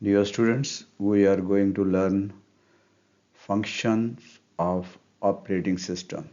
Dear students, we are going to learn functions of operating system.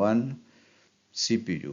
1 CPU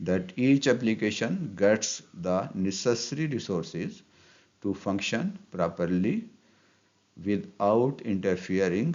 that each application gets the necessary resources to function properly without interfering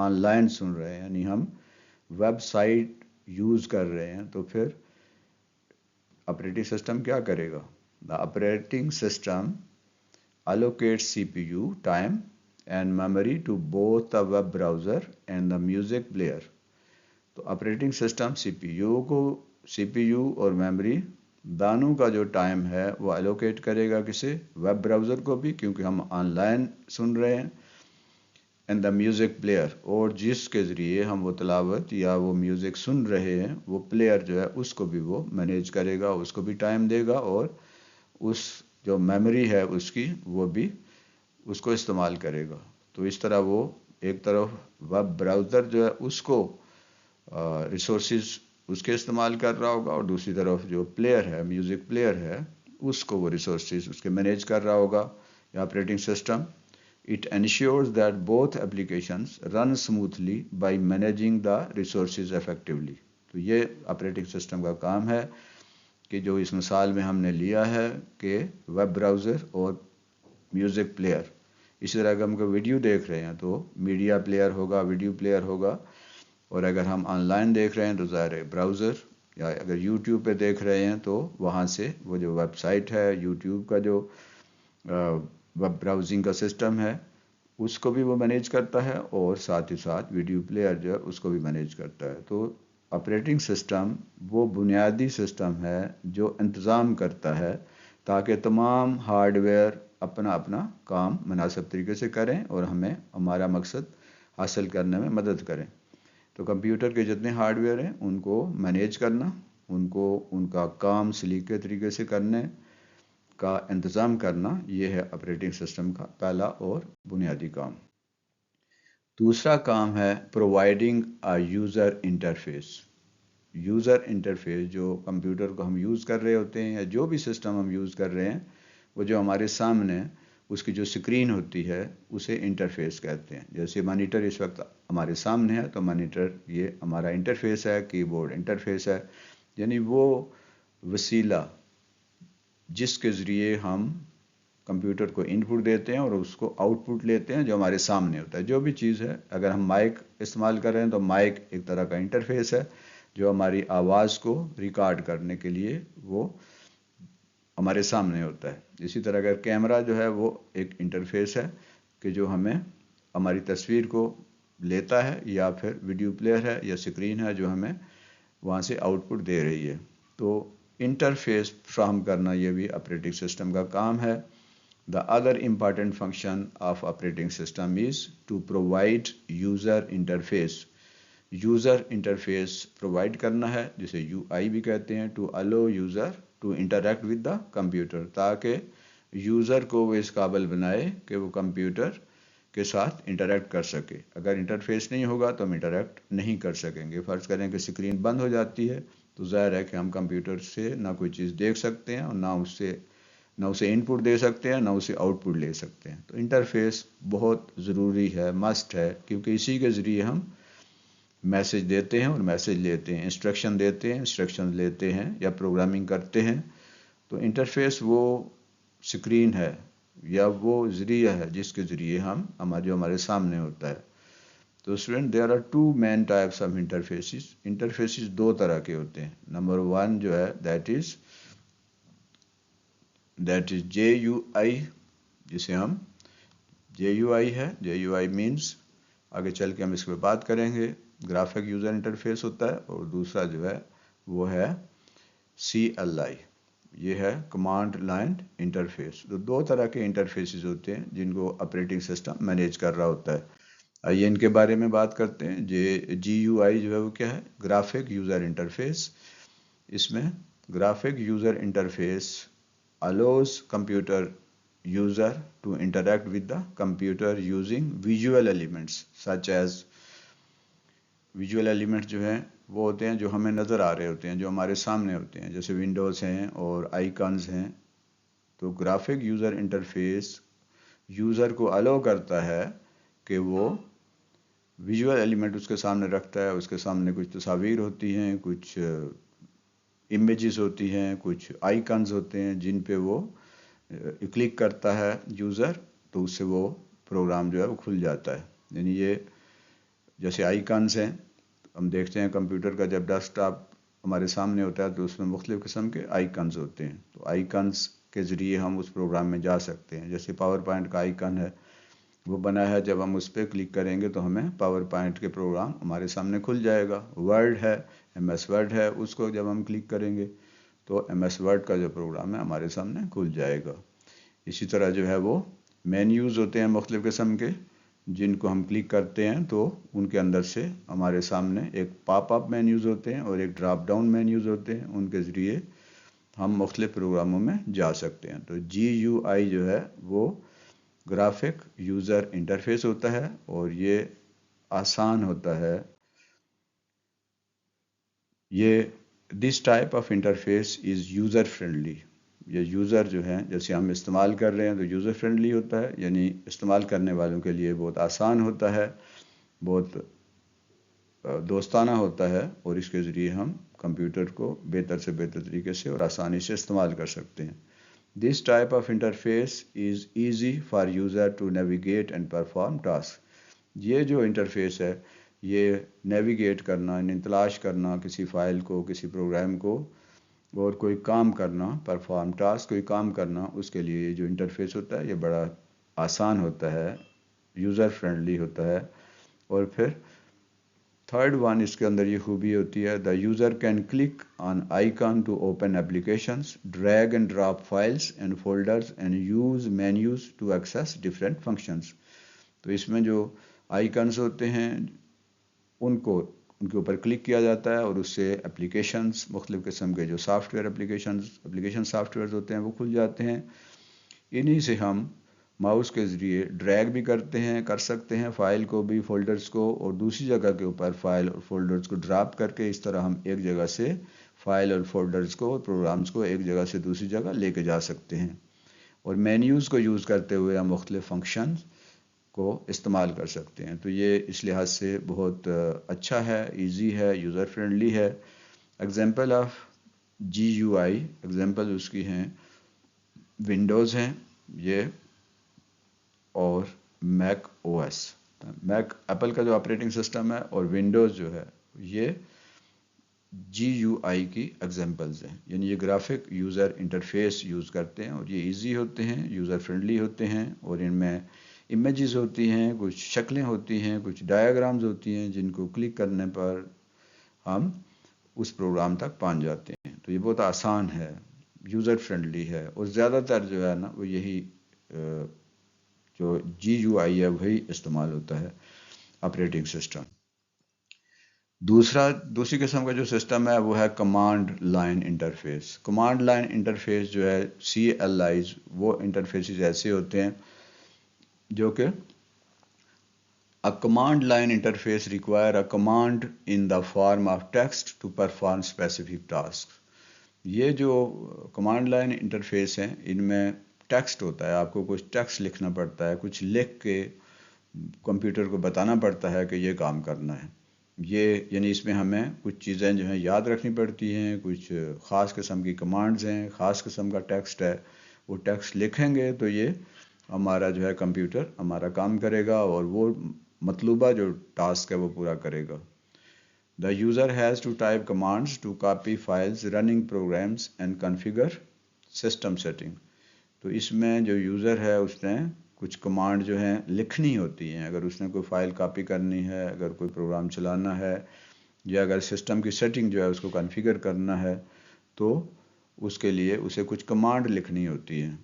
online سن رہے ہیں یعنی ہم web site use کر رہے ہیں تو پھر آپریٹنگ سسٹم کیا کرے گا؟ The operating system allocates CPU time and memory to both the web browser and the music player. تو operating system C P U اور میموری دونوں کا جو ٹائم ہے وہ الوکیٹ کرے گا کسے؟ ویب براؤزر کو بھی، کیونکہ ہم آن لائن سن رہے ہیں، اینڈ دا میوزک پلیئر، اور جس کے ذریعے ہم وہ تلاوت یا وہ میوزک سن رہے ہیں وہ پلیئر جو ہے اس کو بھی وہ مینیج کرے گا، اس کو بھی ٹائم دے گا، اور اس جو میموری ہے اس کی وہ بھی اس کو استعمال کرے گا. تو اس طرح وہ ایک طرف ویب براؤزر جو ہے اس کو ریسورسز اس کے استعمال کر رہا ہوگا، اور دوسری طرف جو پلیئر ہے، میوزک پلیئر ہے، اس کو وہ ریسورسز اس کے مینیج کر رہا ہوگا یا operating system. It ensures that both applications run smoothly by managing the resources effectively. تو یہ آپریٹنگ سسٹم کا کام ہے کہ جو اس مثال میں ہم نے لیا ہے کہ ویب براؤزر اور میوزک پلیئر. اسی طرح اگر ہم کوئی ویڈیو دیکھ رہے ہیں تو میڈیا پلیئر ہوگا، ویڈیو پلیئر ہوگا، اور اگر ہم آن لائن دیکھ رہے ہیں تو ظاہر ہے براؤزر، یا اگر یوٹیوب پہ دیکھ رہے ہیں تو وہاں سے وہ جو ویب سائٹ ہے یوٹیوب کا جو ویب براؤزنگ کا سسٹم ہے اس کو بھی وہ مینیج کرتا ہے، اور ساتھ ہی ساتھ ویڈیو پلیئر جو ہے اس کو بھی مینیج کرتا ہے. تو آپریٹنگ سسٹم وہ بنیادی سسٹم ہے جو انتظام کرتا ہے تاکہ تمام ہارڈ ویئر اپنا اپنا کام مناسب طریقے سے کریں اور ہمیں ہمارا مقصد حاصل کرنے میں مدد کریں. تو کمپیوٹر کے جتنے ہارڈ ویئر ہیں ان کو مینیج کرنا، ان کا کام سلیقے طریقے سے کرنے کا انتظام کرنا، یہ ہے آپریٹنگ سسٹم کا پہلا اور بنیادی کام. دوسرا کام ہے providing a user interface. User interface جو کمپیوٹر کو ہم یوز کر رہے ہوتے ہیں یا جو بھی سسٹم ہم یوز کر رہے ہیں وہ جو ہمارے سامنے اس کی جو سکرین ہوتی ہے اسے انٹرفیس کہتے ہیں. جیسے مانیٹر اس وقت ہمارے سامنے ہے تو مانیٹر یہ ہمارا انٹرفیس ہے، کی بورڈ انٹرفیس ہے، یعنی وہ وسیلہ جس کے ذریعے ہم کمپیوٹر کو ان پٹ دیتے ہیں اور اس کو آؤٹ پٹ لیتے ہیں جو ہمارے سامنے ہوتا ہے. جو بھی چیز ہے، اگر ہم مائک استعمال کر رہے ہیں تو مائک ایک طرح کا انٹرفیس ہے جو ہماری آواز کو ریکارڈ کرنے کے لیے وہ ہمارے سامنے ہوتا ہے. اسی طرح اگر کیمرہ جو ہے وہ ایک انٹرفیس ہے کہ جو ہمیں ہماری تصویر کو لیتا ہے، یا پھر ویڈیو پلیئر ہے یا سکرین ہے جو ہمیں وہاں سے آؤٹ پٹ دے رہی ہے. تو انٹرفیس فراہم کرنا یہ بھی آپریٹنگ سسٹم کا کام ہے. The other important function of operating system is to provide user interface. User interface provide کرنا ہے جسے UI بھی کہتے ہیں، to allow user to interact with the computer، تاکہ یوزر کو وہ اس قابل بنائے کہ وہ کمپیوٹر کے ساتھ انٹریکٹ کر سکے. اگر انٹرفیس نہیں ہوگا تو ہم انٹریکٹ نہیں کر سکیں گے. فرض کریں کہ سکرین بند ہو جاتی ہے تو ظاہر ہے کہ ہم کمپیوٹر سے نہ کوئی چیز دیکھ سکتے ہیں اور نہ اسے ان پٹ دے سکتے ہیں، نہ اسے آؤٹ پٹ لے سکتے ہیں. تو انٹرفیس بہت ضروری ہے، مسٹ ہے، کیونکہ اسی کے ذریعے ہم میسج دیتے ہیں اور میسج لیتے ہیں، انسٹرکشن دیتے ہیں، انسٹرکشن لیتے ہیں یا پروگرامنگ کرتے ہیں. تو انٹرفیس وہ سکرین ہے یا وہ ذریعہ ہے جس کے ذریعے جو ہمارے سامنے ہوتا ہے. تو student there are two main types of interfaces. Interfaces دو طرح کے ہوتے ہیں. نمبر 1 جو ہے دیٹ از JUI، جسے ہم JUI ہے. JUI مینس آگے چل کے ہم اس پہ بات کریں گے، گرافک یوزر انٹرفیس ہوتا ہے، اور دوسرا جو ہے وہ ہے CLI، یہ ہے کمانڈ لائن انٹرفیس. تو دو طرح کے انٹرفیسز ہوتے ہیں جن کو آپریٹنگ سسٹم مینیج کر رہا ہوتا ہے. آئیے ان کے بارے میں بات کرتے ہیں. GUI جو ہے وہ کیا ہے؟ Graphic user interface. اس میں graphic user interface allows computer user to interact with the computer using visual elements such as visual elements جو ہیں وہ ہوتے ہیں جو ہمیں نظر آ رہے ہوتے ہیں، جو ہمارے سامنے ہوتے ہیں، جیسے ونڈوز ہیں اور آئیکنز ہیں. تو گرافک یوزر انٹرفیس یوزر کو الاؤ کرتا ہے کہ وہ ویژول ایلیمنٹ اس کے سامنے رکھتا ہے. اس کے سامنے کچھ تصاویر ہوتی ہیں، کچھ امیجز ہوتی ہیں، کچھ آئیکنز ہوتے ہیں جن پہ وہ کلک کرتا ہے یوزر، تو اس سے وہ پروگرام جو ہے وہ کھل جاتا ہے. یعنی یہ جیسے آئیکنز ہیں، ہم دیکھتے ہیں کمپیوٹر کا جب ڈیسک ٹاپ ہمارے سامنے ہوتا ہے تو اس میں مختلف قسم کے آئیکنز ہوتے ہیں، تو آئیکنز کے ذریعے ہم اس پروگرام میں جا سکتے ہیں. جیسے پاور پوائنٹ کا آئیکن ہے، وہ بنا ہے، جب ہم اس پہ کلک کریں گے تو ہمیں پاور پوائنٹ کے پروگرام ہمارے سامنے کھل جائے گا. ورڈ ہے، ایم ایس ورڈ ہے، اس کو جب ہم کلک کریں گے تو ایم ایس ورڈ کا جو پروگرام ہے ہمارے سامنے کھل جائے گا. اسی طرح جو ہے وہ مینیوز ہوتے ہیں مختلف قسم کے، جن کو ہم کلک کرتے ہیں تو ان کے اندر سے ہمارے سامنے ایک پاپ اپ مینیوز ہوتے ہیں اور ایک ڈراپ ڈاؤن مینیوز ہوتے ہیں، ان کے ذریعے ہم مختلف پروگراموں میں جا سکتے ہیں. تو جی یو آئی جو ہے وہ گرافک یوزر انٹرفیس ہوتا ہے اور یہ آسان ہوتا ہے. یہ this type of interface is user friendly. یہ یوزر جو ہے جیسے ہم استعمال کر رہے ہیں تو یوزر فرینڈلی ہوتا ہے، یعنی استعمال کرنے والوں کے لیے بہت آسان ہوتا ہے، بہت دوستانہ ہوتا ہے، اور اس کے ذریعے ہم کمپیوٹر کو بہتر سے بہتر طریقے سے اور آسانی سے استعمال کر سکتے ہیں. This type of interface is easy for user to navigate and perform tasks. یہ جو انٹرفیس ہے یہ نیویگیٹ کرنا، یعنی تلاش کرنا کسی فائل کو، کسی پروگرام کو، اور کوئی کام کرنا، پرفارم ٹاسک، کوئی کام کرنا، اس کے لیے یہ جو انٹرفیس ہوتا ہے یہ بڑا آسان ہوتا ہے، یوزر فرینڈلی ہوتا ہے. اور پھر تھرڈ ون اس کے اندر یہ خوبی ہوتی ہے، the user can click on icon to open applications, drag and drop files and folders and use menus to access different functions. تو اس میں جو آئیکنز ہوتے ہیں ان کے اوپر کلک کیا جاتا ہے اور اس سے اپلیکیشنز، مختلف قسم کے جو software application softwares ہوتے ہیں وہ کھل جاتے ہیں. انہی سے ہم ماؤس کے ذریعے ڈریگ بھی کر سکتے ہیں فائل کو بھی، فولڈرز کو، اور دوسری جگہ کے اوپر فائل اور فولڈرز کو ڈراپ کر کے اس طرح ہم ایک جگہ سے فائل اور فولڈرز کو اور پروگرامز کو ایک جگہ سے دوسری جگہ لے کے جا سکتے ہیں. اور مینیوز کو یوز کرتے ہوئے ہم مختلف فنکشنز کو استعمال کر سکتے ہیں. تو یہ اس لحاظ سے بہت اچھا ہے، ایزی ہے، یوزر فرینڈلی ہے. Example of G U I, example اس کی ہیں ونڈوز ہیں یہ، اور Mac O S. Mac Apple کا جو آپریٹنگ سسٹم ہے، اور ونڈوز جو ہے یہ جی یو آئی کی ایگزامپلز ہیں. یعنی یہ گرافک یوزر انٹرفیس یوز کرتے ہیں اور یہ ایزی ہوتے ہیں، یوزر فرینڈلی ہوتے ہیں، اور ان میں امیجز ہوتی ہیں، کچھ شکلیں ہوتی ہیں، کچھ ڈایاگرامز ہوتی ہیں جن کو کلک کرنے پر ہم اس پروگرام تک پہنچ جاتے ہیں. تو یہ بہت آسان ہے، یوزر فرینڈلی ہے، اور زیادہ تر جو ہے نا وہ یہی جو جی یو آئی ہے وہی استعمال ہوتا ہے آپریٹنگ سسٹم. دوسری قسم کا جو سسٹم ہے وہ ہے command line interface. Command line interface جو ہے سی ایل آئیز، وہ انٹرفیسز ایسے ہوتے ہیں جو کہ A command line interface require a command in the form of text to perform specific tasks. یہ جو کمانڈ لائن انٹرفیس ہیں ان میں ٹیکسٹ ہوتا ہے، آپ کو کچھ ٹیکسٹ لکھنا پڑتا ہے، کچھ لکھ کے کمپیوٹر کو بتانا پڑتا ہے کہ یہ کام کرنا ہے. یہ یعنی اس میں ہمیں کچھ چیزیں جو ہیں یاد رکھنی پڑتی ہیں، کچھ خاص قسم کی کمانڈز ہیں، خاص قسم کا ٹیکسٹ ہے. وہ ٹیکسٹ لکھیں گے تو یہ ہمارا جو ہے کمپیوٹر ہمارا کام کرے گا اور وہ مطلوبہ جو ٹاسک ہے وہ پورا کرے گا. The user has to type commands to copy files, running programs and configure system setting. تو اس میں جو یوزر ہے اس نے کچھ کمانڈ جو ہیں لکھنی ہوتی ہیں، اگر اس نے کوئی فائل کاپی کرنی ہے، اگر کوئی پروگرام چلانا ہے، یا اگر سسٹم کی سیٹنگ جو ہے اس کو کنفیگر کرنا ہے تو اس کے لیے اسے کچھ کمانڈ لکھنی ہوتی ہیں.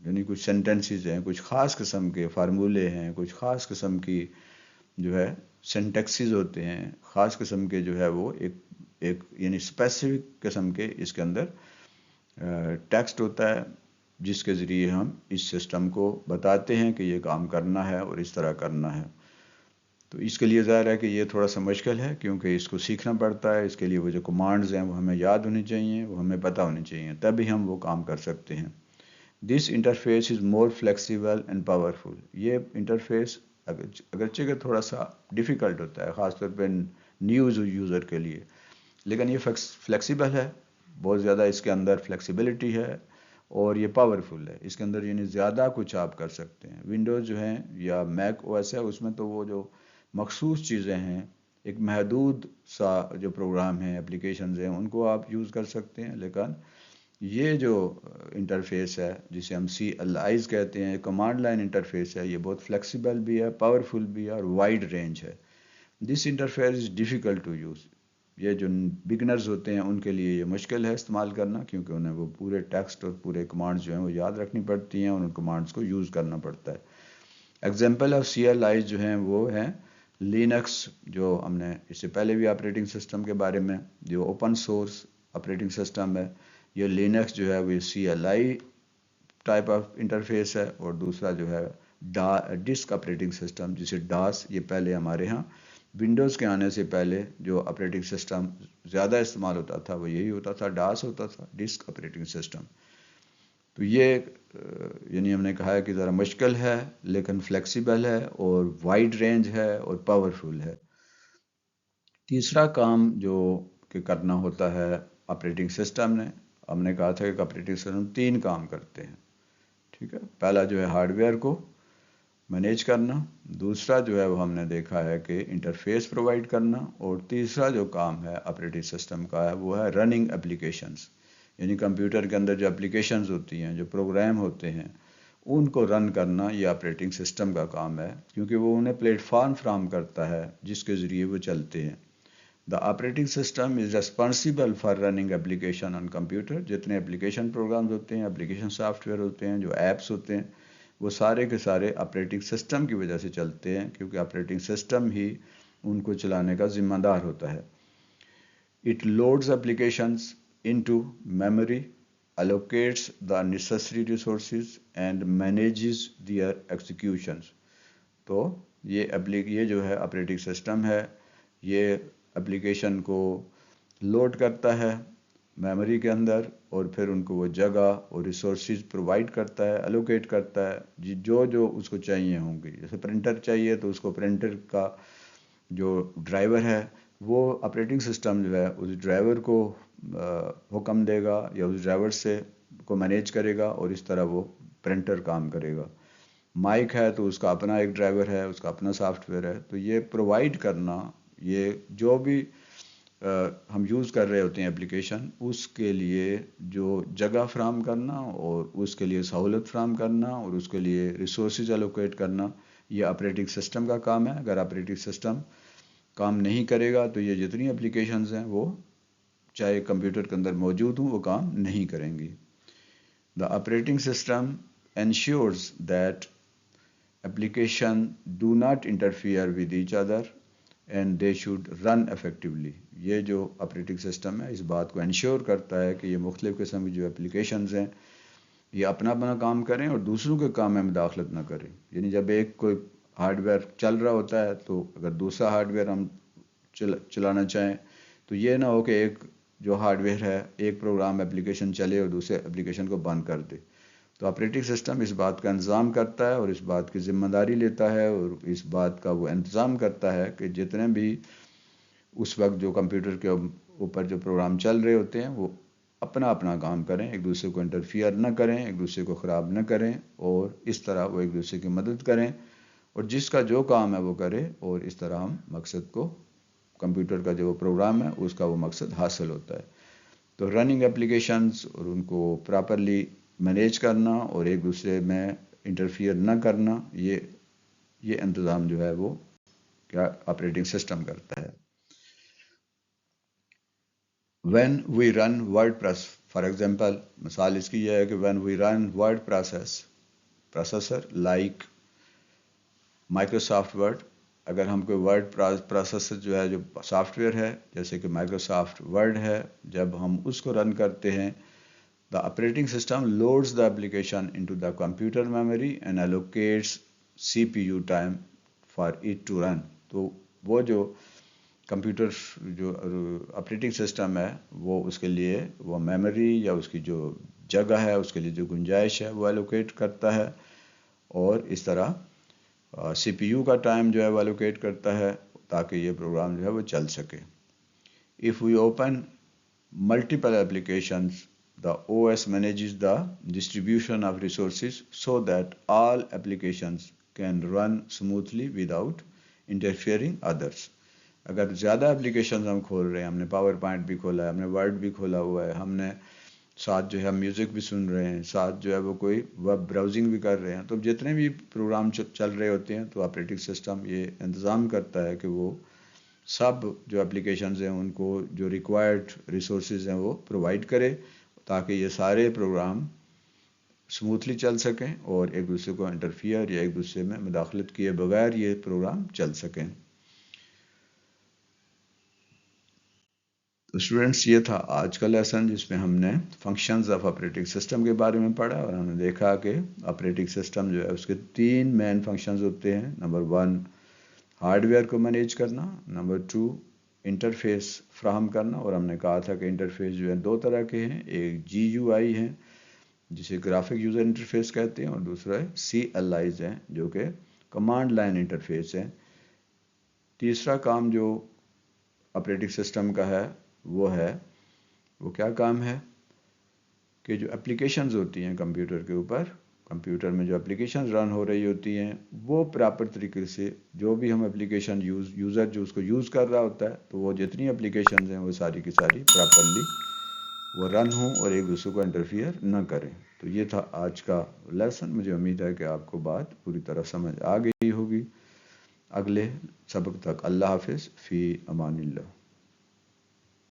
یعنی کچھ سینٹنسز ہیں، کچھ خاص قسم کے فارمولے ہیں، کچھ خاص قسم کی جو ہے سینٹیکسز ہوتے ہیں، خاص قسم کے جو ہے وہ ایک یعنی اسپیسیفک قسم کے اس کے اندر ٹیکسٹ ہوتا ہے جس کے ذریعے ہم اس سسٹم کو بتاتے ہیں کہ یہ کام کرنا ہے اور اس طرح کرنا ہے. تو اس کے لیے ظاہر ہے کہ یہ تھوڑا سا مشکل ہے کیونکہ اس کو سیکھنا پڑتا ہے. اس کے لیے وہ جو کمانڈز ہیں وہ ہمیں یاد ہونی چاہیے، وہ ہمیں پتہ ہونی چاہیے، تبھی ہم وہ کام کر سکتے ہیں. دس interface is more flexible and powerful. یہ انٹرفیس اگرچہ کہ تھوڑا سا ڈیفیکلٹ ہوتا ہے خاص طور پہ نیو یوزر کے لیے، لیکن یہ فلیکسیبل ہے، بہت زیادہ اس کے اندر فلیکسیبلٹی ہے، اور یہ پاورفل ہے. اس کے اندر یعنی زیادہ کچھ آپ کر سکتے ہیں. ونڈوز جو ہیں یا میک او ایس ہے اس میں تو وہ جو مخصوص چیزیں ہیں، ایک محدود سا جو پروگرام ہیں، اپلیکیشنز ہیں، ان کو آپ یوز کر سکتے ہیں. لیکن یہ جو انٹرفیس ہے جسے ہم CLIs کہتے ہیں، کمانڈ لائن انٹرفیس ہے، یہ بہت فلیکسیبل بھی ہے، پاورفل بھی ہے اور وائڈ رینج ہے. This interface is difficult to use. یہ جو بگنرز ہوتے ہیں ان کے لیے یہ مشکل ہے استعمال کرنا، کیونکہ انہیں وہ پورے ٹیکسٹ اور پورے کمانڈز جو ہیں وہ یاد رکھنی پڑتی ہیں اور ان کمانڈز کو یوز کرنا پڑتا ہے. ایگزامپل آف CLIs جو ہیں وہ ہیں لینکس، جو ہم نے اس سے پہلے بھی آپریٹنگ سسٹم کے بارے میں، جو اوپن سورس آپریٹنگ سسٹم ہے، یہ لینکس جو ہے وہ CLI ٹائپ آف انٹرفیس ہے. اور دوسرا جو ہے ڈسک آپریٹنگ سسٹم جسے ڈاس، یہ پہلے ہمارے ہاں ونڈوز کے آنے سے پہلے جو آپریٹنگ سسٹم زیادہ استعمال ہوتا تھا وہ یہی ہوتا تھا، ڈاس ہوتا تھا، ڈسک آپریٹنگ سسٹم. تو یہ یعنی ہم نے کہا ہے کہ ذرا مشکل ہے لیکن فلیکسیبل ہے اور وائڈ رینج ہے اور پاورفل ہے. تیسرا کام جو کہ کرنا ہوتا ہے آپریٹنگ سسٹم نے، ہم نے کہا تھا کہ آپریٹنگ سسٹم 3 کام کرتے ہیں. ٹھیک ہے، پہلا جو ہے ہارڈ ویئر کو مینیج کرنا، دوسرا جو ہے وہ ہم نے دیکھا ہے کہ انٹرفیس پرووائڈ کرنا، اور تیسرا جو کام ہے آپریٹنگ سسٹم کا ہے وہ ہے رننگ اپلیکیشنز. یعنی کمپیوٹر کے اندر جو اپلیکیشنز ہوتی ہیں، جو پروگرام ہوتے ہیں، ان کو رن کرنا یہ آپریٹنگ سسٹم کا کام ہے، کیونکہ وہ انہیں پلیٹ فارم فراہم کرتا ہے جس کے ذریعے وہ چلتے ہیں. دا operating system is responsible for running application on computer. جتنے اپلیکیشن پروگرامز ہوتے ہیں، اپلیکیشن سافٹ ویئر ہوتے ہیں، جو ایپس ہوتے ہیں، وہ سارے کے سارے آپریٹنگ سسٹم کی وجہ سے چلتے ہیں، کیونکہ آپریٹنگ سسٹم ہی ان کو چلانے کا ذمہ دار ہوتا ہے. It loads applications into memory, allocates the necessary resources and manages their executions. تو یہ جو ہے آپریٹنگ سسٹم ہے، یہ اپلیکیشن کو لوڈ کرتا ہے میموری کے اندر، اور پھر ان کو وہ جگہ اور ریسورسز پرووائڈ کرتا ہے، الوکیٹ کرتا ہے جو اس کو چاہیے ہوں گی. جیسے پرنٹر چاہیے تو اس کو پرنٹر کا جو ڈرائیور ہے وہ آپریٹنگ سسٹم جو ہے اس ڈرائیور کو حکم دے گا یا اس ڈرائیور سے کو مینیج کرے گا، اور اس طرح وہ پرنٹر کام کرے گا. مائک ہے تو اس کا اپنا ایک ڈرائیور ہے، اس کا اپنا سافٹ ویئر ہے. تو یہ پرووائڈ کرنا، یہ جو بھی ہم یوز کر رہے ہوتے ہیں اپلیکیشن، اس کے لیے جو جگہ فراہم کرنا اور اس کے لیے سہولت فراہم کرنا اور اس کے لیے ریسورسز الوکیٹ کرنا، یہ آپریٹنگ سسٹم کا کام ہے. اگر آپریٹنگ سسٹم کام نہیں کرے گا تو یہ جتنی اپلیکیشنز ہیں وہ چاہے کمپیوٹر کے اندر موجود ہوں وہ کام نہیں کریں گی. The operating system ensures that application do not interfere with each other and they should run effectively. یہ جو آپریٹنگ سسٹم ہے اس بات کو انشور کرتا ہے کہ یہ مختلف قسم کی جو اپلیکیشنز ہیں یہ اپنا اپنا کام کریں اور دوسروں کے کام میں مداخلت نہ کریں. یعنی جب ایک کوئی ہارڈ ویئر چل رہا ہوتا ہے تو اگر دوسرا ہارڈ ویئر ہم چلانا چاہیں تو یہ نہ ہو کہ ایک جو ہارڈ ویئر ہے ایک پروگرام اپلیکیشن چلے اور دوسرے اپلیکیشن کو بند کر دے. تو آپریٹنگ سسٹم اس بات کا انتظام کرتا ہے اور اس بات کی ذمہ داری لیتا ہے اور اس بات کا وہ انتظام کرتا ہے کہ جتنے بھی اس وقت جو کمپیوٹر کے اوپر جو پروگرام چل رہے ہوتے ہیں وہ اپنا اپنا کام کریں، ایک دوسرے کو انٹرفیئر نہ کریں، ایک دوسرے کو خراب نہ کریں، اور اس طرح وہ ایک دوسرے کی مدد کریں اور جس کا جو کام ہے وہ کرے، اور اس طرح ہم مقصد کو کمپیوٹر کا جو پروگرام ہے اس کا وہ مقصد حاصل ہوتا ہے. تو رننگ اپلیکیشنز اور ان کو پراپرلی مینیج کرنا اور ایک دوسرے میں انٹرفیئر نہ کرنا، یہ انتظام جو ہے وہ کیا آپریٹنگ سسٹم کرتا ہے. when we run WordPress for example، مثال اس کی یہ ہے کہ when we run word processor like Microsoft Word، اگر ہم کوئی ورڈ پروسیسر جو ہے جو سافٹ ویئر ہے جیسے کہ مائکروسافٹ ورڈ ہے، جب ہم اس کو رن کرتے ہیں the operating system loads the application into the computer memory and allocates CPU time for it to run. تو وہ جو کمپیوٹر جو آپریٹنگ سسٹم ہے وہ اس کے لیے وہ میموری یا اس کی جو جگہ ہے اس کے لیے جو گنجائش ہے وہ الوکیٹ کرتا ہے، اور اس طرح سی پی یو کا ٹائم جو ہے وہ الوکیٹ کرتا ہے تاکہ یہ پروگرام جو ہے وہ چل سکے. If we open multiple applications، the OS manages the distribution of resources so that all applications can run smoothly without interfering others. اگر زیادہ اپلیکیشنز ہم کھول رہے ہیں، ہم نے پاور پوائنٹ بھی کھولا ہے، ہم نے ورڈ بھی کھولا ہوا ہے، ہم نے ساتھ جو ہے میوزک بھی سن رہے ہیں، ساتھ جو ہے وہ کوئی ویب براؤزنگ بھی کر رہے ہیں، تو جتنے بھی پروگرام چل رہے ہوتے ہیں تو آپریٹنگ سسٹم یہ انتظام کرتا ہے کہ وہ سب جو اپلیکیشنز ہیں ان کو جو ریکوائرڈ ریسورسز ہیں وہ پرووائڈ کرے، تاکہ یہ سارے پروگرام سموتھلی چل سکیں اور ایک دوسرے کو انٹرفیئر یا ایک دوسرے میں مداخلت کیے بغیر یہ پروگرام چل سکیں۔ تو اسٹوڈنٹس، یہ تھا آج کا لیسن جس میں ہم نے فنکشنز آف آپریٹنگ سسٹم کے بارے میں پڑھا، اور ہم نے دیکھا کہ آپریٹنگ سسٹم جو ہے اس کے 3 مین فنکشنز ہوتے ہیں۔ نمبر 1 ہارڈ ویئر کو مینیج کرنا، نمبر 2 انٹرفیس فراہم کرنا، اور ہم نے کہا تھا کہ انٹرفیس جو ہے 2 طرح کے ہیں، ایک GUI ہیں جسے گرافک یوزر انٹرفیس کہتے ہیں، اور دوسرا ہے CLIs ہیں جو کہ کمانڈ لائن انٹرفیس ہیں۔ تیسرا کام جو آپریٹنگ سسٹم کا ہے وہ کیا کام ہے کہ جو اپلیکیشنز ہوتی ہیں کمپیوٹر کے اوپر، کمپیوٹر میں جو اپلیکیشنز رن ہو رہی ہوتی ہیں وہ پراپر طریقے سے جو بھی ہم اپلیکیشن یوزر جو اس کو یوز کر رہا ہوتا ہے تو وہ جتنی اپلیکیشنز ہیں وہ ساری کی ساری پراپرلی وہ رن ہوں اور ایک دوسرے کو انٹرفیئر نہ کریں۔ تو یہ تھا آج کا لیسن۔ مجھے امید ہے کہ آپ کو بات پوری طرح سمجھ آ گئی ہوگی۔ اگلے سبق تک اللہ حافظ، فی امان اللہ۔